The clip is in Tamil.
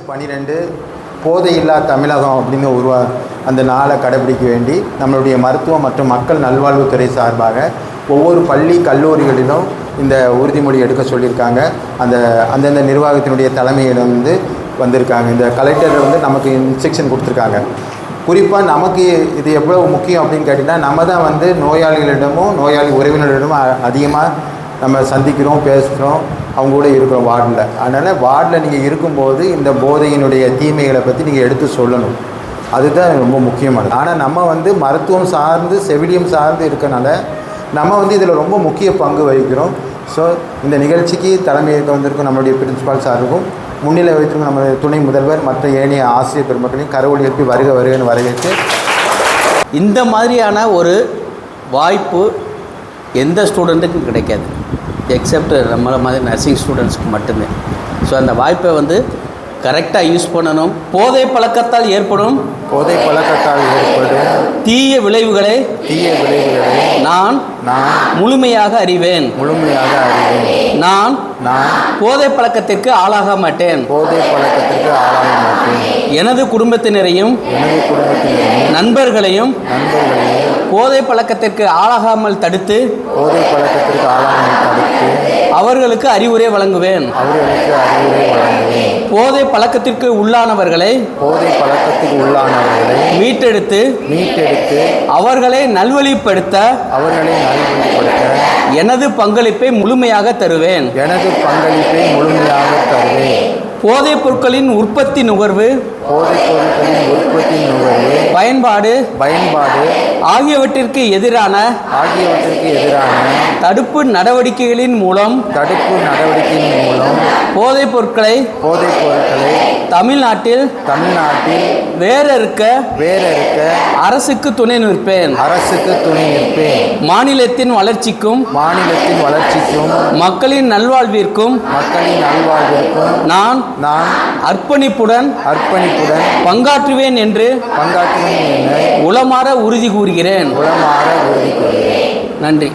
12 போதையில்லா தமிழகம் அப்படின்னு அந்த நாளை கடைபிடிக்க வேண்டி நம்மளுடைய மருத்துவம் மற்றும் மக்கள் நல்வாழ்வுத்துறை சார்பாக ஒவ்வொரு பள்ளி கல்லூரிகளிலும் இந்த உறுதிமொழி எடுக்க சொல்லியிருக்காங்க. அந்தந்த நிர்வாகத்தினுடைய தலைமையில் வந்திருக்காங்க. இந்த கலெக்டர் நமக்கு இன்ஸ்ட்ரக்ஷன் கொடுத்துருக்காங்க. குறிப்பாக நமக்கு இது எவ்வளோ முக்கியம் அப்படின்னு கேட்டிங்கன்னா, நம்ம தான் நோயாளிகளிடமும் நோயாளி உறவினர்களிடமும் அதிகமாக நம்ம சந்திக்கிறோம், பேசுகிறோம், அவங்க கூட இருக்கிறோம் வார்டில். அதனால் வார்டில் நீங்கள் இருக்கும்போது இந்த போதையினுடைய தீமைகளை பற்றி நீங்கள் எடுத்து சொல்லணும். அதுதான் ரொம்ப முக்கியமானது. ஆனால் நம்ம மருத்துவம் சார்ந்து செவிலியம் சார்ந்து இருக்கனால நம்ம இதில் ரொம்ப முக்கிய பங்கு வகிக்கிறோம். ஸோ இந்த நிகழ்ச்சிக்கு தலைமையேற்க வந்திருக்கும் நம்மளுடைய பிரின்சிபால் சாருக்கும், முன்னிலை வைத்திருக்கும் நம்ம துணை முதல்வர், மற்ற ஏனைய ஆசிரியர் பெருமக்களையும் கரவொலி எழுப்பி வருகன்னு வரவேற்று, இந்த மாதிரியான ஒரு வாய்ப்பு எந்த ஸ்டூடெண்ட்டுக்கும் கிடைக்காது, எக்ஸப்ட் நம்மளை மாதிரி நர்சிங் ஸ்டூடெண்ட்ஸ்க்கு மட்டுமே. ஸோ அந்த வாய்ப்பை கரெக்டாக யூஸ் பண்ணணும். போதை பழக்கத்தால் ஏற்படும் தீய விளைவுகளை நான் முழுமையாக அறிவேன். நான் போதை பழக்கத்திற்கு ஆளாக மாட்டேன். எனது குடும்பத்தினரையும் நண்பர்களையும் போதை பழக்கத்திற்கு ஆளாகாமல் தடுத்து அவர்களுக்கு அறிவுரை வழங்குவேன். போதை பழக்கத்திற்கு உள்ளானவர்களை மீட்டெடுத்து அவர்களை நல்வழிப்படுத்த எனது பங்களிப்பை முழுமையாக தருவேன். போதைப் பொருட்களின் உற்பத்தி நுகர்வு பயன்பாடு ஆகியவற்றிற்கு எதிரான தடுப்பு நடவடிக்கைகளின் மூலம் போதைப் பொருட்களை தமிழ்நாட்டில் வேற இருக்க அரசுக்கு துணை நிற்பேன். மாநிலத்தின் வளர்ச்சிக்கும் மக்களின் நல்வாழ்விற்கும் நான் அர்ப்பணிப்புடன் பங்காற்றுவேன் என்று உளமாற உறுதி கூறுகிறேன். நன்றி.